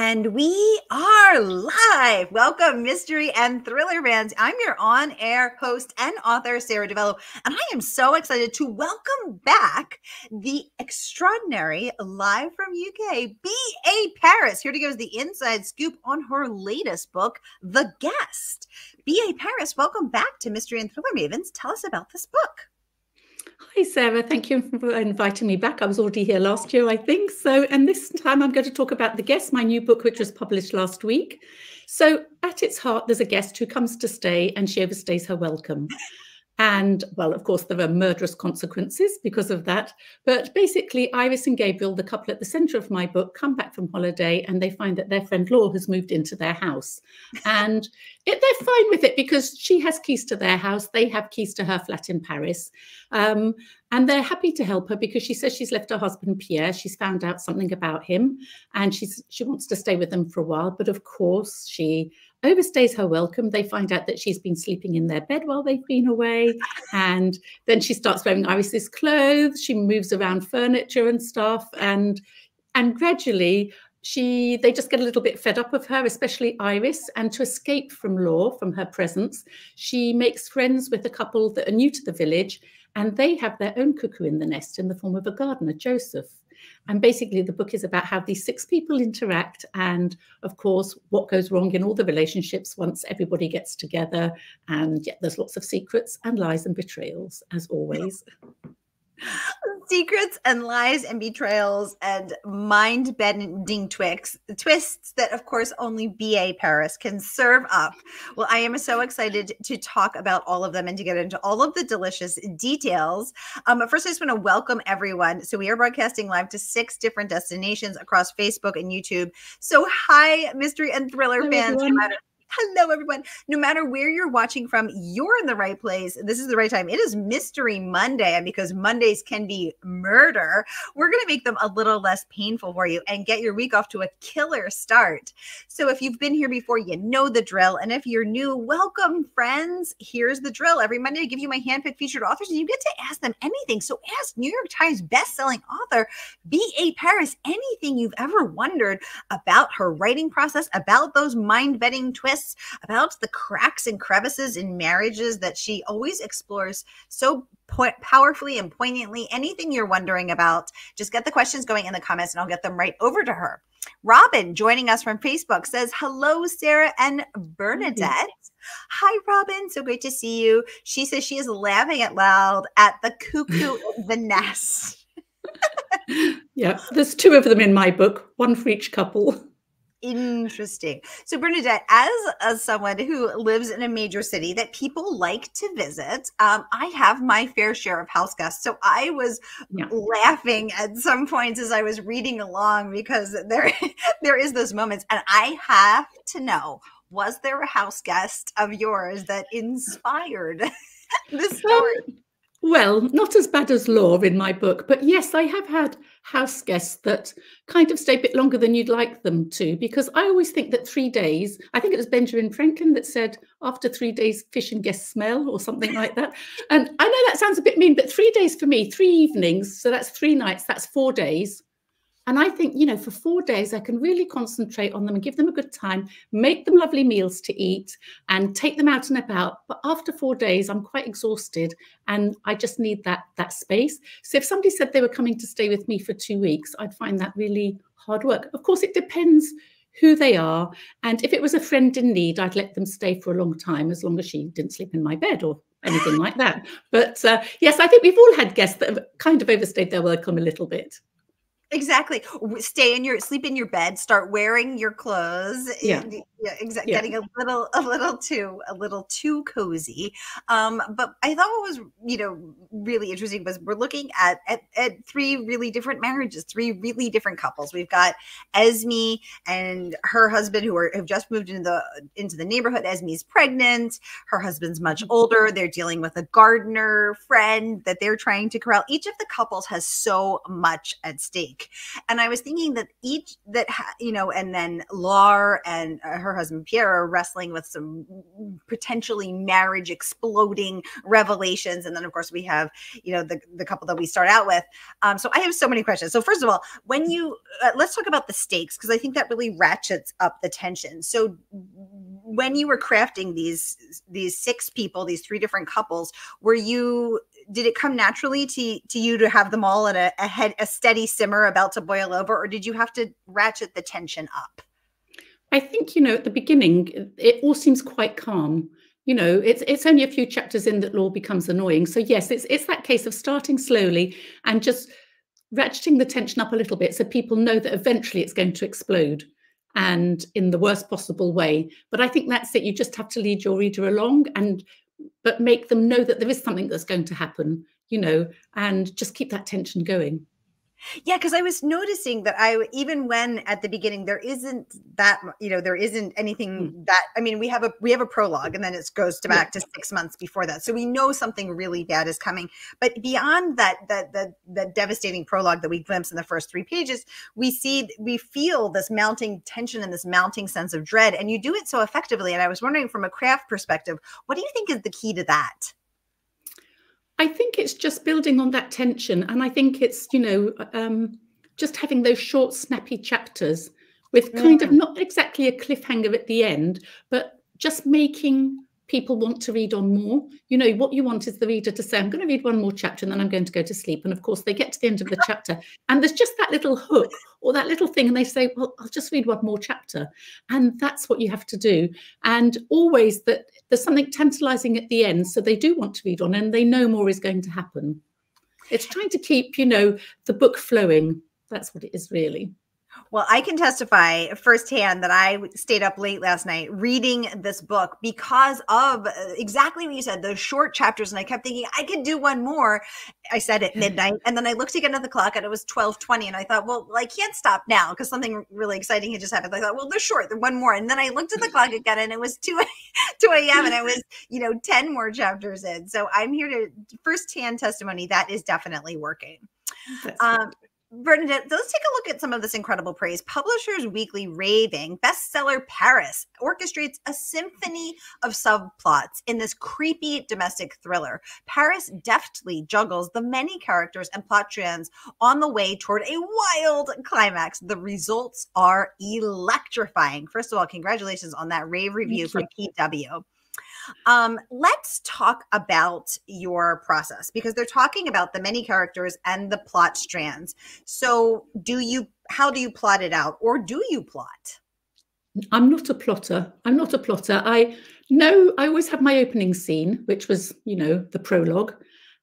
And we are live. Welcome, mystery and thriller fans. I'm your on-air host and author, Sara DiVello, and I am so excited to welcome back the extraordinary, live from UK, B.A. Paris, here to give us the inside scoop on her latest book, The Guest. B.A. Paris, welcome back to Mystery and Thriller Mavens. Tell us about this book. Hi, Sarah. Thank you for inviting me back. I was already here last year, I think. And this time I'm going to talk about The Guest, my new book, which was published last week. So at its heart, there's a guest who comes to stay and she overstays her welcome. And, well, of course, there are murderous consequences because of that. But basically, Iris and Gabriel, the couple at the centre of my book, come back from holiday and they find that their friend Laure has moved into their house. And they're fine with it because she has keys to their house. They have keys to her flat in Paris. And they're happy to help her because she says she's left her husband, Pierre. She's found out something about him and she wants to stay with them for a while. But of course, she overstays her welcome. They find out that she's been sleeping in their bed while they've been away. And then she starts wearing Iris's clothes. She moves around furniture and stuff. And gradually, they just get a little bit fed up of her, especially Iris. And to escape from Laure, from her presence, she makes friends with a couple that are new to the village. And they have their own cuckoo in the nest in the form of a gardener, Joseph. And basically, the book is about how these 6 people interact and, of course, what goes wrong in all the relationships once everybody gets together. And yet there's lots of secrets and lies and betrayals, as always. Secrets and lies and betrayals and mind-bending twists that, of course, only B.A. Paris can serve up. Well, I am so excited to talk about all of them and to get into all of the delicious details. But first, I just want to welcome everyone. So we are broadcasting live to 6 different destinations across Facebook and YouTube. So hi, mystery and thriller fans. Hello, everyone. No matter where you're watching from, you're in the right place. This is the right time. It is Mystery Monday. And because Mondays can be murder, we're going to make them a little less painful for you and get your week off to a killer start. So if you've been here before, you know the drill. And if you're new, welcome, friends. Here's the drill. Every Monday, I give you my handpicked featured authors, and you get to ask them anything. So ask New York Times bestselling author B.A. Paris anything you've ever wondered about her writing process, about those mind-bending twists, about the cracks and crevices in marriages that she always explores so powerfully and poignantly. Anything you're wondering about, just get the questions going in the comments and I'll get them right over to her. Robin, joining us from Facebook, says, hello, Sarah and Bernadette. Hi, Robin. So great to see you. She says she is laughing out loud at the cuckoo in the nest. Yeah, there's 2 of them in my book, 1 for each couple. Interesting. So Bernadette, as someone who lives in a major city that people like to visit, I have my fair share of house guests. So I was laughing at some points as I was reading along because there is those moments. And I have to know, was there a house guest of yours that inspired this story? Well, not as bad as Laure in my book, but yes, I have had house guests that kind of stay a bit longer than you'd like them to, because I always think that 3 days, I think it was Benjamin Franklin that said, after 3 days, fish and guests smell, or something like that. And I know that sounds a bit mean, but 3 days for me, 3 evenings, so that's 3 nights, that's 4 days. And I think, for 4 days, I can really concentrate on them and give them a good time, make them lovely meals to eat and take them out and about. But after 4 days, I'm quite exhausted and I just need that space. So if somebody said they were coming to stay with me for 2 weeks, I'd find that really hard work. Of course, it depends who they are. And if it was a friend in need, I'd let them stay for a long time, as long as she didn't sleep in my bed or anything like that. But yes, I think we've all had guests that have kind of overstayed their welcome a little bit. Exactly. Sleep in your bed, start wearing your clothes. Yeah. Exactly. Yeah. Getting a little too cozy. But I thought what was, really interesting was we're looking at 3 really different marriages, 3 really different couples. We've got Esme and her husband who have just moved into the neighborhood. Esme's pregnant. Her husband's much older. They're dealing with a gardener friend that they're trying to corral. Each of the couples has so much at stake. And I was thinking that and then Laure and her husband Pierre are wrestling with some potentially marriage exploding revelations. And then of course we have, you know, the couple that we start out with. So I have so many questions. So first of all, when you, let's talk about the stakes, because I think that really ratchets up the tension. So when you were crafting these 6 people, these 3 different couples, did it come naturally to you to have them all at a steady simmer about to boil over, or did you have to ratchet the tension up? I think, you know, at the beginning, it all seems quite calm. You know, it's only a few chapters in that Laure becomes annoying. So yes, it's that case of starting slowly and just ratcheting the tension up a little bit so people know that eventually it's going to explode, and in the worst possible way. But I think that's it. You just have to lead your reader along, but make them know that there is something that's going to happen, you know, and just keep that tension going. Yeah, because I was noticing that even when at the beginning there isn't that, you know, there isn't anything that, I mean, we have a prologue, and then it goes back to 6 months before that, so we know something really bad is coming. But beyond that, the devastating prologue that we glimpse in the first 3 pages, we feel this mounting tension and this mounting sense of dread, and you do it so effectively. And I was wondering, from a craft perspective, what do you think is the key to that? I think it's just building on that tension. And I think it's, you know, just having those short, snappy chapters with kind of not exactly a cliffhanger at the end, but just making people want to read on more. You know, what you want is the reader to say, I'm going to read one more chapter and then I'm going to go to sleep. And of course, they get to the end of the chapter and there's just that little hook or that little thing. And they say, well, I'll just read one more chapter. And that's what you have to do. And always that there's something tantalizing at the end. So they do want to read on and they know more is going to happen. It's trying to keep, you know, the book flowing. That's what it is, really. Well, I can testify firsthand that I stayed up late last night reading this book because of exactly what you said, those short chapters. And I kept thinking I could do one more. I said at midnight. And then I looked again at the clock and it was 12:20. And I thought, well, I can't stop now because something really exciting had just happened. I thought, well, they're short. They're one more. And then I looked at the clock again and it was 2 a.m. and I was, you know, 10 more chapters in. So I'm here to firsthand testimony that is definitely working. Bernadette, let's take a look at some of this incredible praise. Publishers Weekly raving bestseller Paris orchestrates a symphony of subplots in this creepy domestic thriller. Paris deftly juggles the many characters and plot strands on the way toward a wild climax. The results are electrifying. First of all, congratulations on that rave review from PW. Let's talk about your process because they're talking about the many characters and the plot strands. So how do you plot it out, or do you plot? I'm not a plotter. I'm not a plotter. I know I always have my opening scene, which was, you know, the prologue,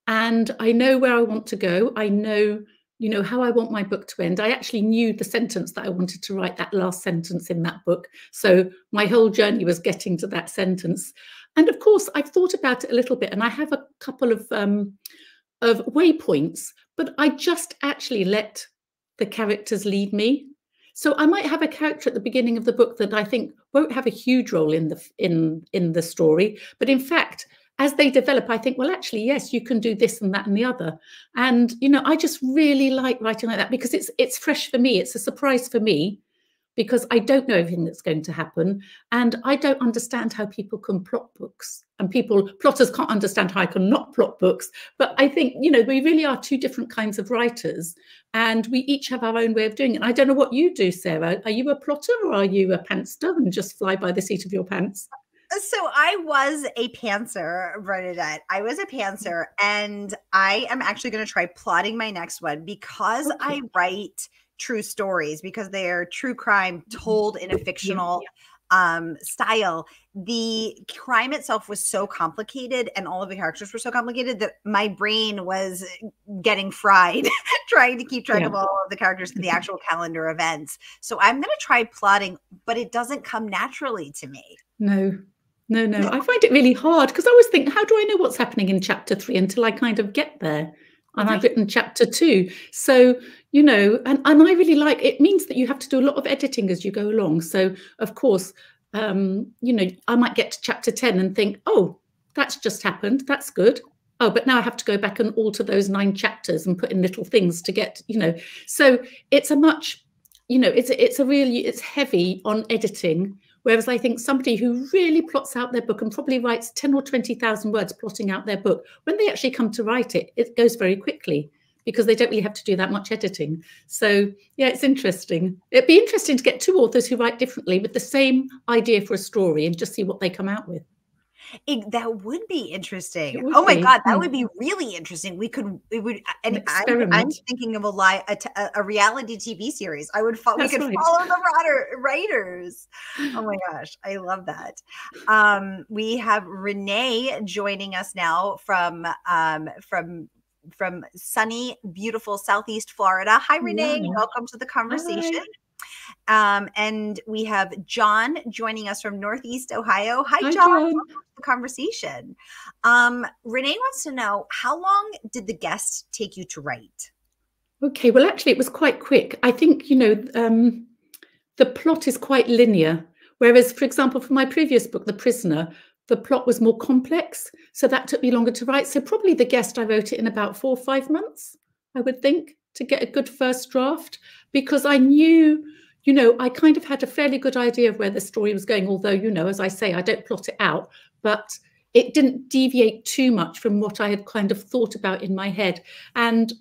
and I know where I want to go. I know, you know, how I want my book to end. I actually knew the sentence that I wanted to write, that last sentence in that book. So my whole journey was getting to that sentence. And of course, I've thought about it a little bit, and I have a couple of waypoints, but I just actually let the characters lead me. So I might have a character at the beginning of the book that I think won't have a huge role in the story, but in fact, as they develop, I think, well, actually, yes, you can do this and that and the other. And, you know, I just really like writing like that because it's fresh for me. It's a surprise for me because I don't know everything that's going to happen. And I don't understand how people can plot books. And plotters can't understand how I can not plot books. But I think, you know, we really are 2 different kinds of writers. And we each have our own way of doing it. I don't know what you do, Sarah. Are you a plotter or are you a pantster and just fly by the seat of your pants? So I was a pantser, Bernadette. I was a pantser, and I am actually going to try plotting my next one because I write true stories, because they are true crime told in a fictional style. The crime itself was so complicated and all of the characters were so complicated that my brain was getting fried trying to keep track of all of the characters in the actual calendar events. So I'm going to try plotting, but it doesn't come naturally to me. No. I find it really hard because I always think, how do I know what's happening in chapter 3 until I kind of get there? And I've written chapter 2. So, you know, and I really like, it means that you have to do a lot of editing as you go along. So, of course, you know, I might get to chapter 10 and think, oh, that's just happened. That's good. Oh, but now I have to go back and alter those 9 chapters and put in little things to get, you know. So it's a much, you know, it's heavy on editing, Whereas I think somebody who really plots out their book and probably writes 10 or 20,000 words plotting out their book, when they actually come to write it, it goes very quickly because they don't really have to do that much editing. So yeah, it's interesting. It'd be interesting to get two authors who write differently with the same idea for a story and just see what they come out with. That would be interesting. It would Oh my be. God, that would be really interesting. It would, and An I'm experiment. thinking of a reality TV series. We could That's right. follow the writers. Oh my gosh, I love that. We have Renee joining us now from sunny, beautiful Southeast Florida. Hi, Renee. Wow. Welcome to the conversation. Hi. And we have John joining us from Northeast Ohio. Hi, John. John. Welcome to the conversation. Renee wants to know, how long did the guest take you to write? Okay, well, actually, it was quite quick. I think, the plot is quite linear. Whereas, for example, for my previous book, The Prisoner, the plot was more complex. So that took me longer to write. So probably The Guest, I wrote it in about 4 or 5 months, I would think, to get a good first draft, because I knew, I kind of had a fairly good idea of where the story was going, although, as I say, I don't plot it out, but it didn't deviate too much from what I had kind of thought about in my head. And,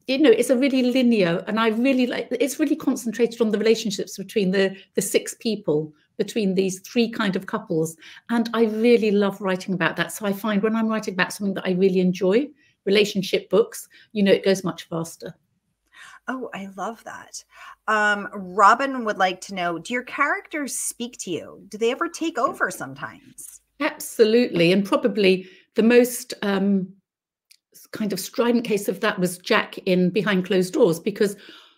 it's a really linear, and I really it's really concentrated on the relationships between the 6 people, between these 3 kind of couples. And I really love writing about that. So I find when I'm writing about something that I really enjoy, relationship books, it goes much faster. Oh, I love that. Robin would like to know, do your characters speak to you? Do they ever take over sometimes? Absolutely. And probably the most kind of strident case of that was Jack in Behind Closed Doors, because,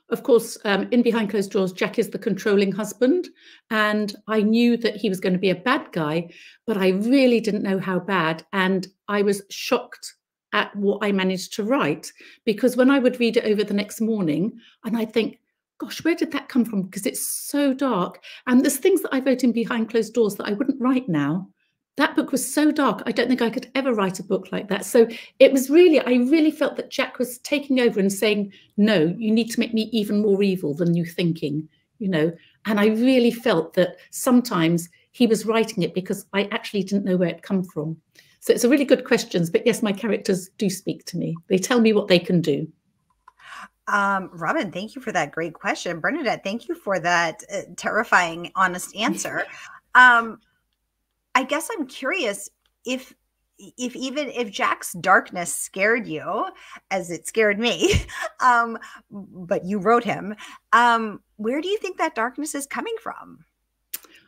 of course, in Behind Closed Doors, Jack is the controlling husband. And I knew that he was going to be a bad guy, but I really didn't know how bad. And I was shocked at what I managed to write, because when I would read it over the next morning and I think, gosh, where did that come from? Because it's so dark. And there's things that I wrote in Behind Closed Doors that I wouldn't write now. That book was so dark. I don't think I could ever write a book like that. So it was really, I really felt that Jack was taking over and saying, no, you need to make me even more evil than you're thinking, And I really felt that sometimes he was writing it because I actually didn't know where it come from. So it's a really good question. But yes, my characters do speak to me. They tell me what they can do. Robin, thank you for that great question. Bernadette, thank you for that terrifying, honest answer. I guess I'm curious if Jack's darkness scared you, as it scared me, but you wrote him, where do you think that darkness is coming from?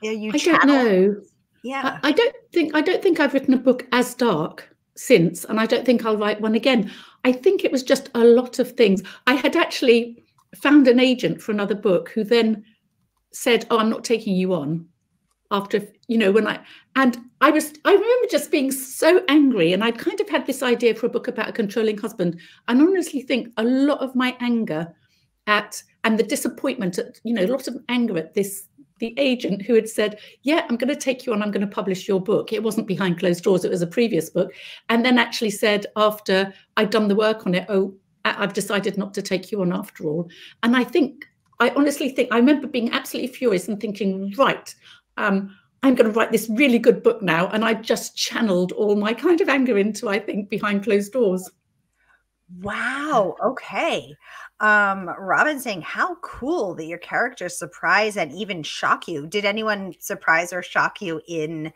I don't know. Yeah. I don't think I've written a book as dark since, and I don't think I'll write one again. I think it was just a lot of things. I had actually found an agent for another book who then said, oh, I'm not taking you on. After, I remember just being so angry, and I'd kind of had this idea for a book about a controlling husband. And honestly think a lot of my anger and the disappointment at, a lot of anger at the agent who had said, yeah, I'm going to take you on, I'm going to publish your book. It wasn't Behind Closed Doors, it was a previous book. And then actually said, after I'd done the work on it, oh, I've decided not to take you on after all. And I honestly think, I remember being absolutely furious and thinking, right, I'm going to write this really good book now. And I just channeled all my kind of anger into, I think, Behind Closed Doors. Wow. Okay. Robin saying, how cool that your characters surprise and even shock you. Did anyone surprise or shock you in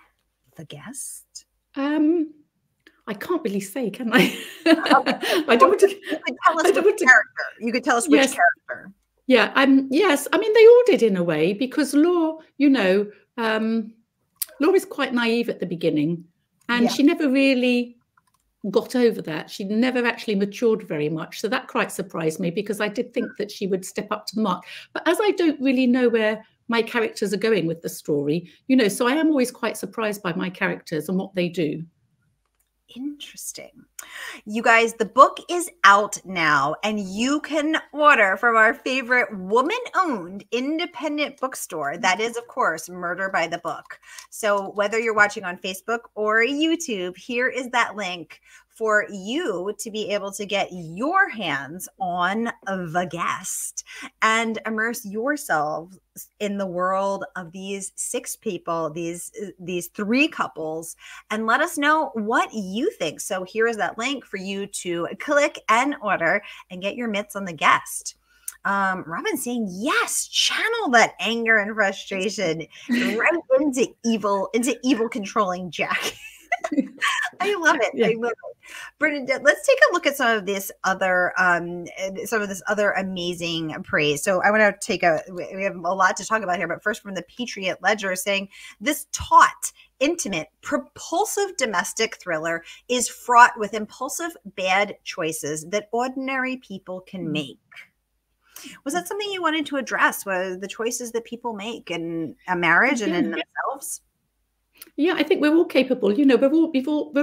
The Guest? I can't really say, can I? Okay. I don't want to. You could tell us which character. You could tell us which character. Yeah. Yes. I mean, they all did in a way, because Laure, Laure is quite naive at the beginning, and she never really got over that. She never actually matured very much. So that quite surprised me, because I did think that she would step up to the mark. But as I don't really know where my characters are going with the story, so I am always quite surprised by my characters and what they do. Interesting. You guys, the book is out now, and you can order from our favorite woman-owned independent bookstore. That is, of course, Murder by the Book. So whether you're watching on Facebook or YouTube, here is that link for you to be able to get your hands on the guest and immerse yourselves in the world of these 6 people, these 3 couples, and let us know what you think. So here is that link for you to click and order and get your mitts on the guest. Robin's saying, yes, channel that anger and frustration right into evil controlling Jack. I love it. Yeah. I love it. Bernadette, let's take a look at some of this other amazing praise. So I want to we have a lot to talk about here, but first from the Patriot Ledger saying this taut, intimate, propulsive domestic thriller is fraught with impulsive bad choices that ordinary people can make. Was that something you wanted to address? Was the choices that people make in a marriage and in themselves? Yeah, I think we're all capable. You know, we're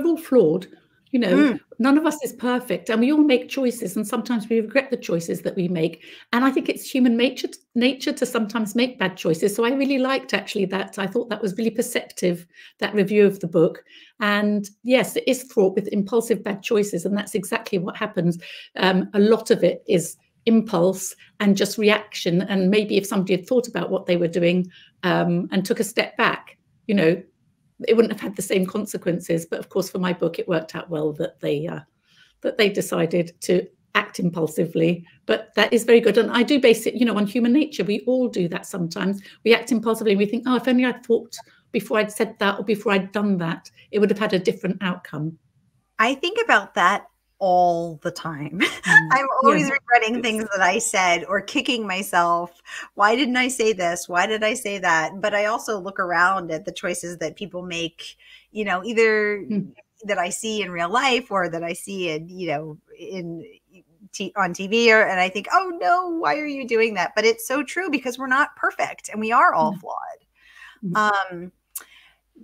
all flawed. You know, none of us is perfect, and we all make choices, and sometimes we regret the choices that we make. And I think it's human nature to sometimes make bad choices. So I really liked actually that. I thought that was really perceptive, that review of the book. And yes, it is fraught with impulsive bad choices, and that's exactly what happens. A lot of it is impulse and just reaction. And maybe if somebody had thought about what they were doing and took a step back, you know, it wouldn't have had the same consequences. But of course, for my book, it worked out well that they decided to act impulsively. But that is very good. And I do base it, you know, on human nature. We all do that sometimes. We act impulsively and we think, oh, if only I'd thought before I'd said that or before I'd done that, it would have had a different outcome. I think about that all the time. I'm always regretting things that I said or kicking myself. Why didn't I say this? Why did I say that? But I also look around at the choices that people make, you know, either that I see in real life or that I see in, you know, on TV, and I think, oh no, why are you doing that? But it's so true because we're not perfect and we are all flawed.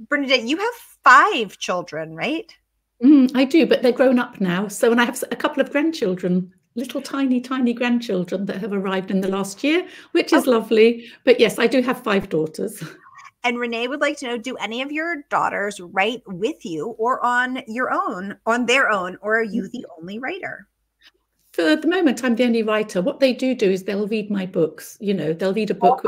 Bernadette, you have 5 children, right? I do, but they're grown up now. So, and I have a couple of grandchildren, little tiny grandchildren that have arrived in the last year, which is lovely. But yes, I do have 5 daughters. And Renee would like to know, do any of your daughters write with you or on their own, or are you the only writer? For the moment, I'm the only writer. What they do is they'll read my books. You know, they'll read a book.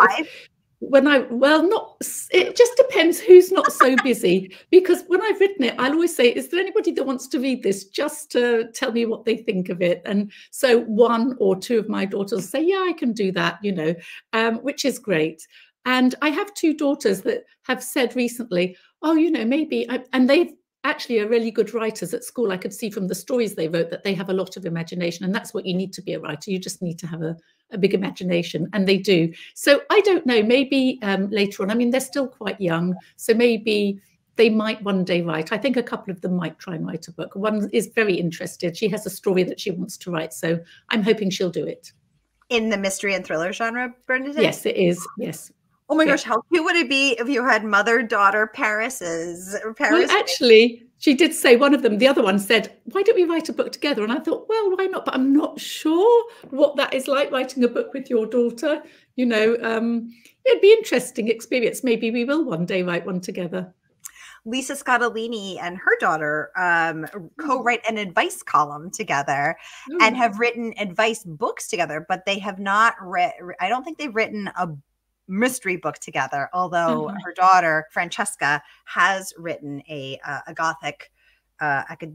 It just depends who's not so busy, because when I've written it, I'll always say, is there anybody that wants to read this, just to tell me what they think of it? And so 1 or 2 of my daughters say, yeah, I can do that, you know, which is great. And I have 2 daughters that have said recently, oh, you know, maybe, and they've actually are really good writers at school. I could see from the stories they wrote that they have a lot of imagination, and that's what you need to be a writer. You just need to have a big imagination, and they do. So I don't know, maybe later on, I mean, they're still quite young, so maybe they might one day write. I think a couple of them might try and write a book. One is very interested. She has a story that she wants to write, so I'm hoping she'll do it. In the mystery and thriller genre, Bernadette? Yes, it is, yes. Oh my gosh, how cute would it be if you had mother-daughter Paris's? Well, actually, she did say, one of them, the other one said, why don't we write a book together? And I thought, well, why not? But I'm not sure what that is like, writing a book with your daughter. You know, it'd be an interesting experience. Maybe we will one day write one together. Lisa Scottolini and her daughter co-write an advice column together and have written advice books together, but they have not read, I don't think they've written a mystery book together, although her daughter Francesca has written a gothic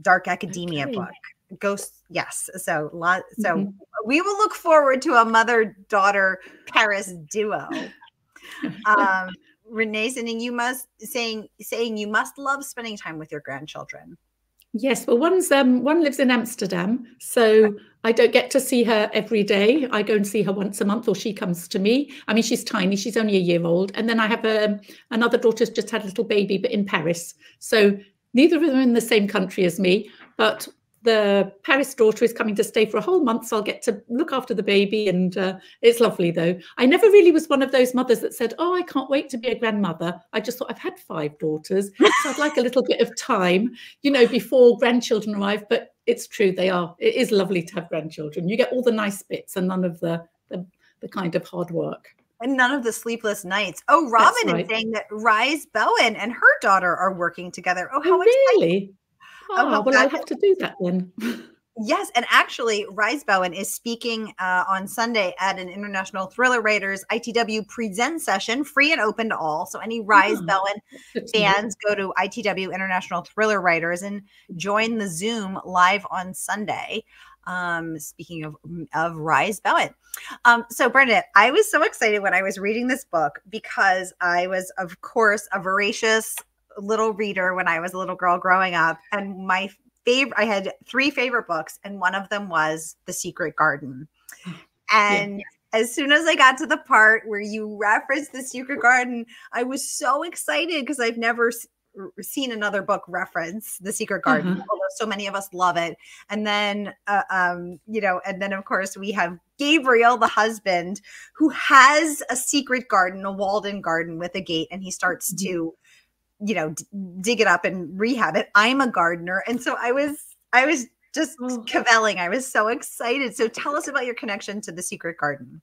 dark academia book, Ghosts. Yes, so we will look forward to a mother-daughter Paris duo. Renee saying you must love spending time with your grandchildren. Yes, well, one lives in Amsterdam, so I don't get to see her every day. I go and see her once a month, or she comes to me. I mean, she's tiny; she's only a year old. And then I have another daughter's just had a little baby, but in Paris. So neither of them are in the same country as me, but the Paris daughter is coming to stay for a whole month, so I'll get to look after the baby, and it's lovely, though. I never really was one of those mothers that said, oh, I can't wait to be a grandmother. I just thought, I've had 5 daughters, so I'd like a little bit of time, you know, before grandchildren arrive. But it's true, it is lovely to have grandchildren. You get all the nice bits and none of the kind of hard work. And none of the sleepless nights. Oh, Robin is saying that Rise Bowen and her daughter are working together. Oh, how exciting. Really? Well, I'll have to do that then. Yes, and actually, Rise Bowen is speaking on Sunday at an International Thriller Writers ITW Present session, free and open to all. So any Rise Bowen fans, go to ITW International Thriller Writers and join the Zoom live on Sunday. Speaking of Rise Bowen. So Bernadette, I was so excited when I was reading this book because I was, of course, a voracious little reader when I was a little girl growing up, and I had 3 favorite books, and one of them was The Secret Garden. And as soon as I got to the part where you referenced The Secret Garden, I was so excited because I've never seen another book reference The Secret Garden, although so many of us love it. And then, and then of course we have Gabriel, the husband, who has a secret garden, a walled-in garden with a gate, and he starts to dig it up and rehab it. I'm a gardener. And so I was just cavelling. I was so excited. So tell us about your connection to The Secret Garden.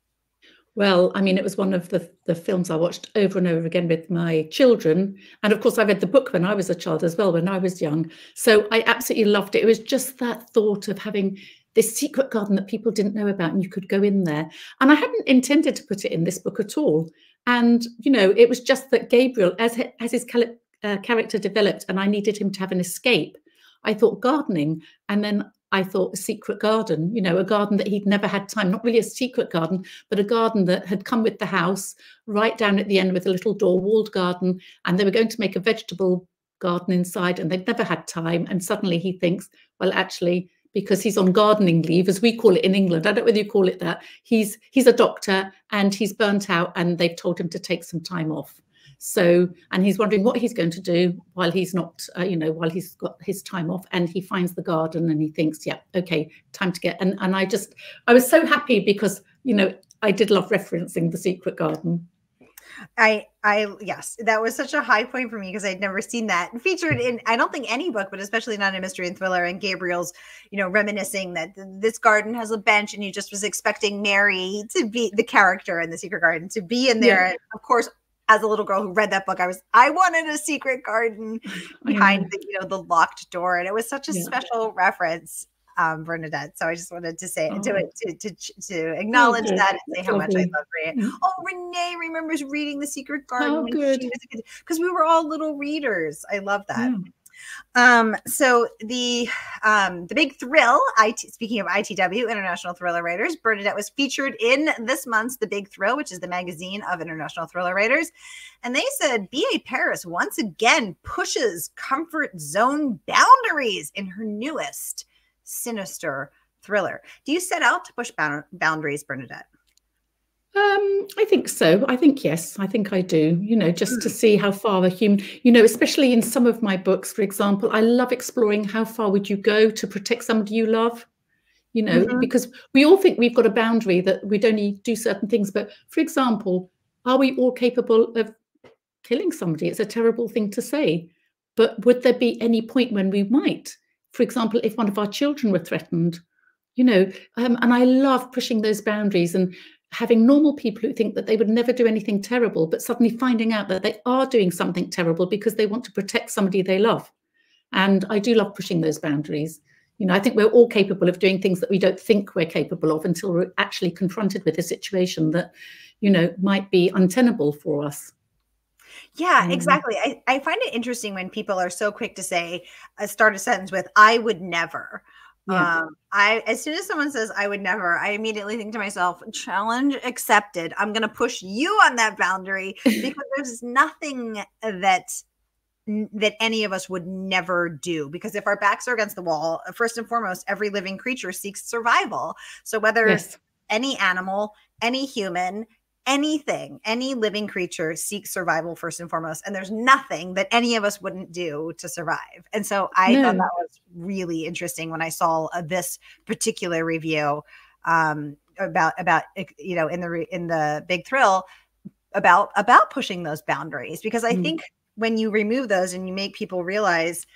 Well, I mean, it was one of the films I watched over and over again with my children. And of course, I read the book when I was a child as well, when I was young. So I absolutely loved it. It was just that thought of having this secret garden that people didn't know about, and you could go in there. And I hadn't intended to put it in this book at all. And, it was just that Gabriel, as his character developed and I needed him to have an escape, I thought gardening. And then I thought a secret garden, a garden that he'd never had time, not really a secret garden, but a garden that had come with the house right down at the end with a little door, walled garden. And they were going to make a vegetable garden inside, and they'd never had time. And suddenly he thinks, well, actually, because he's on gardening leave, as we call it in England, I don't know whether you call it that, he's a doctor and he's burnt out, and they've told him to take some time off. So, and he's wondering what he's going to do while he's not, while he's got his time off, and he finds the garden and he thinks, yeah, okay, time to get, and I was so happy because, I did love referencing The Secret Garden. Yes, that was such a high point for me because I'd never seen that featured in, I don't think any book, but especially not a mystery and thriller. And Gabriel's, reminiscing that this garden has a bench, and he just was expecting Mary to be the character in The Secret Garden, to be in there. And of course, as a little girl who read that book, I wanted a secret garden behind the locked door, and it was such a special reference, Bernadette. So I just wanted to say to acknowledge that and say how much I love reading. Oh, Renee remembers reading The Secret Garden when she was a kid, because we were all little readers. I love that. So the Big Thrill, speaking of ITW, International Thriller Writers, Bernadette was featured in this month's The Big Thrill, which is the magazine of International Thriller Writers. And they said B.A. Paris once again pushes comfort zone boundaries in her newest sinister thriller. Do you set out to push boundaries, Bernadette? I think so. I think, yes, I think I do, just to see how far a human, especially in some of my books, for example, I love exploring how far would you go to protect somebody you love, because we all think we've got a boundary that we'd only do certain things. But for example, are we all capable of killing somebody? It's a terrible thing to say, but would there be any point when we might? For example, if one of our children were threatened, and I love pushing those boundaries and having normal people who think that they would never do anything terrible, but suddenly finding out that they are doing something terrible because they want to protect somebody they love. And I do love pushing those boundaries. I think we're all capable of doing things that we don't think we're capable of until we're actually confronted with a situation that, might be untenable for us. Yeah, exactly. I find it interesting when people are so quick to say, start a sentence with, I would never. Yeah. As soon as someone says I would never, I immediately think to myself, challenge accepted. I'm going to push you on that boundary because there's nothing that any of us would never do, because if our backs are against the wall, first and foremost, every living creature seeks survival. So whether any animal, any human, anything, any living creature seeks survival first and foremost. And there's nothing that any of us wouldn't do to survive. And so I thought that was really interesting when I saw this particular review about in the Big Thrill about pushing those boundaries, because I think when you remove those and you make people realize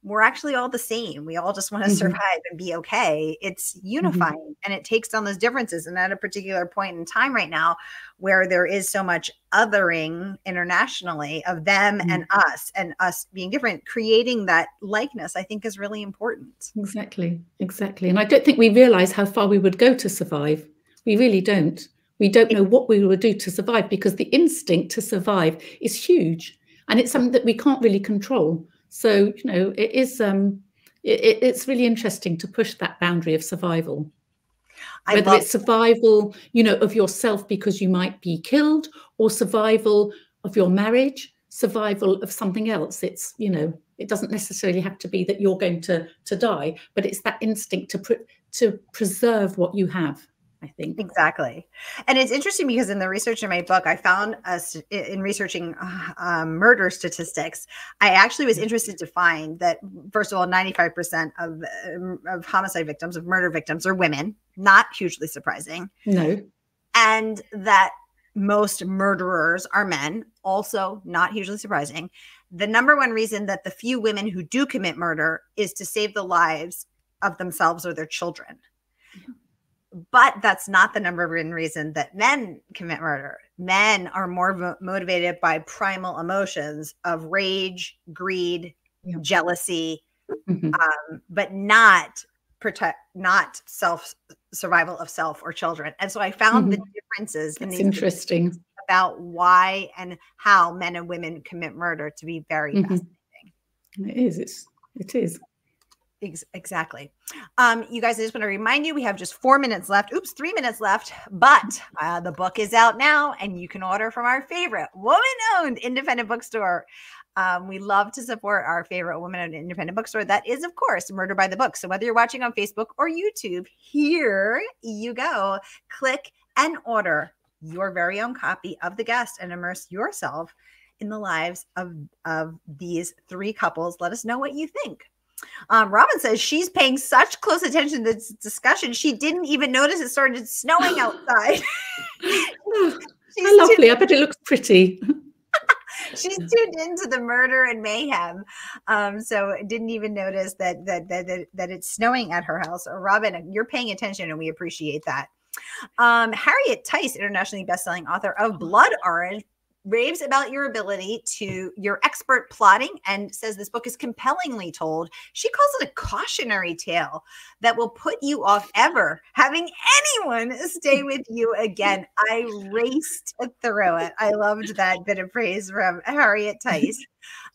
we're actually all the same. We all just want to survive and be okay. It's unifying and it takes down those differences. And at a particular point in time right now, where there is so much othering internationally of them and us being different, creating that likeness, I think, is really important. Exactly. And I don't think we realize how far we would go to survive. We really don't. We don't know what we would do to survive, because the instinct to survive is huge, and it's something that we can't really control. So, you know, it is, it's really interesting to push that boundary of survival. Whether it's survival, you know, of yourself because you might be killed, or survival of your marriage, survival of something else. It's, you know, it doesn't necessarily have to be that you're going to die, but it's that instinct to preserve what you have, I think. Exactly. And it's interesting because in the research in my book, I found in researching murder statistics, I actually was interested to find that, first of all, 95% of homicide victims, of murder victims, are women. Not hugely surprising. No. And that most murderers are men. Also not hugely surprising. The number one reason that the few women who do commit murder is to save the lives of themselves or their children. But that's not the number one reason that men commit murder. Men are more motivated by primal emotions of rage, greed, jealousy, but not survival of self or children. And so I found the differences in these interesting about why and how men and women commit murder to be very fascinating. It is. Exactly. You guys, I just want to remind you, we have just 4 minutes left. Oops, 3 minutes left. But the book is out now, and you can order from our favorite woman-owned independent bookstore. We love to support our favorite woman-owned independent bookstore. That is, of course, Murder by the Book. So whether you're watching on Facebook or YouTube, here you go. Click and order your very own copy of The Guest and immerse yourself in the lives of these three couples. Let us know what you think. Robin says she's paying such close attention to this discussion, she didn't even notice it started snowing outside. Lovely. I bet it looks pretty. She's tuned into the murder and mayhem, so didn't even notice that it's snowing at her house. Robin, you're paying attention, and we appreciate that. Harriet Tice, internationally best-selling author of Blood Orange, raves about your expert plotting and says this book is compellingly told. She calls it a cautionary tale that will put you off ever having anyone stay with you again. I raced through it. I loved that bit of praise from Harriet Tice.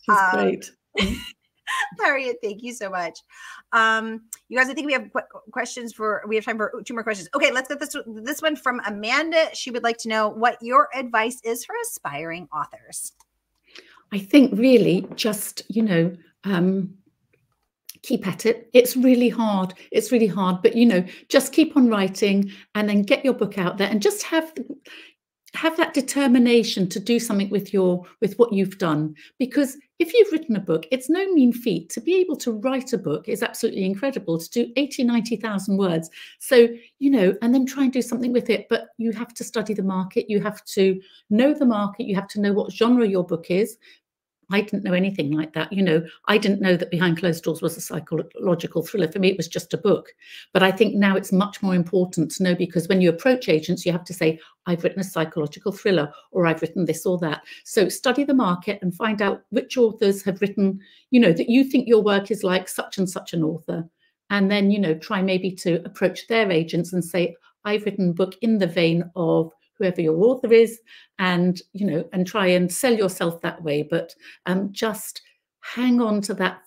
She's great. Harriet, thank you so much. You guys, I think we have questions we have time for 2 more questions. Okay, let's get this one from Amanda. She would like to know what your advice is for aspiring authors. I think really just, you know, keep at it. It's really hard. But, you know, just keep on writing and then get your book out there and just have that determination to do something with what you've done. Because if you've written a book, it's no mean feat. To be able to write a book is absolutely incredible, to do 80, 90,000 words. So, you know, and then try and do something with it. But you have to study the market. You have to know the market. You have to know what genre your book is. I didn't know anything like that. You know, I didn't know that Behind Closed Doors was a psychological thriller. For me, it was just a book. But I think now it's much more important to know, because when you approach agents, you have to say, I've written a psychological thriller, or I've written this or that. So study the market and find out which authors have written, you know, that you think your work is like such and such an author. And then, you know, try maybe to approach their agents and say, I've written a book in the vein of whoever your author is, and, you know, and try and sell yourself that way. But just hang on to that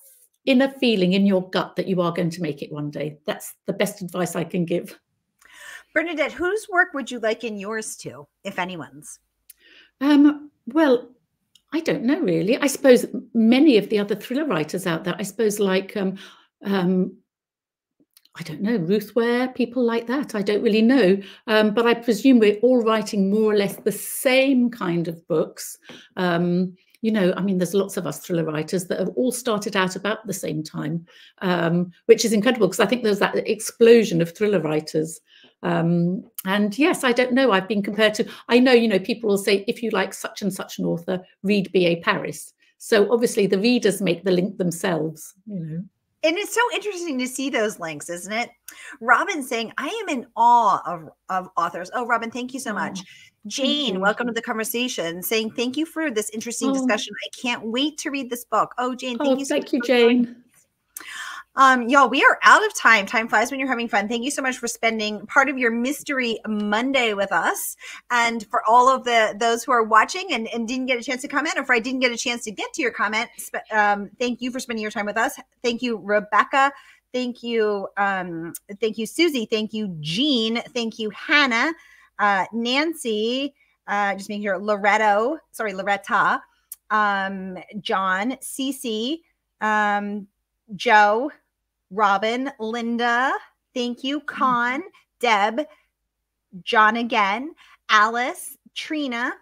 inner feeling in your gut that you are going to make it one day. That's the best advice I can give. Bernadette, whose work would you liken yours to, if anyone's? Well, I don't know, really. I suppose many of the other thriller writers out there, I suppose, like I don't know, Ruth Ware, people like that. I don't really know. But I presume we're all writing more or less the same kind of books. You know, I mean, there's lots of us thriller writers that have all started out about the same time, which is incredible, because I think there's that explosion of thriller writers. And yes, I don't know. I've been compared to, I know, you know, people will say, if you like such and such an author, read B.A. Paris. So obviously the readers make the link themselves, you know. And it's so interesting to see those links, isn't it? Robin saying, I am in awe of authors. Oh, Robin, thank you so much. Jane, welcome to the conversation, saying thank you for this interesting discussion. I can't wait to read this book. Oh, Jane, thank you so much. Thank you, Jane. Y'all, we are out of time. Time flies when you're having fun. Thank you so much for spending part of your Mystery Monday with us. And for all of those who are watching and didn't get a chance to comment, or if I didn't get a chance to get to your comment, thank you for spending your time with us. Thank you, Rebecca. Thank you, Susie. Thank you, Jean. Thank you, Hannah, Nancy, just making sure, Loretta, John, Cece, Joe, Robin, Linda, thank you, Con, Deb, John again, Alice, Trina,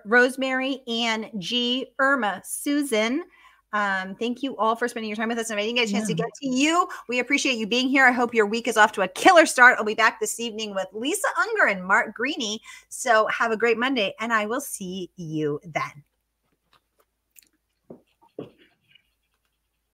Rosemary, Ann, G, Irma, Susan. Thank you all for spending your time with us. And if I didn't get a chance to get to you, we appreciate you being here. I hope your week is off to a killer start. I'll be back this evening with Lisa Unger and Mark Greeny. So have a great Monday, and I will see you then.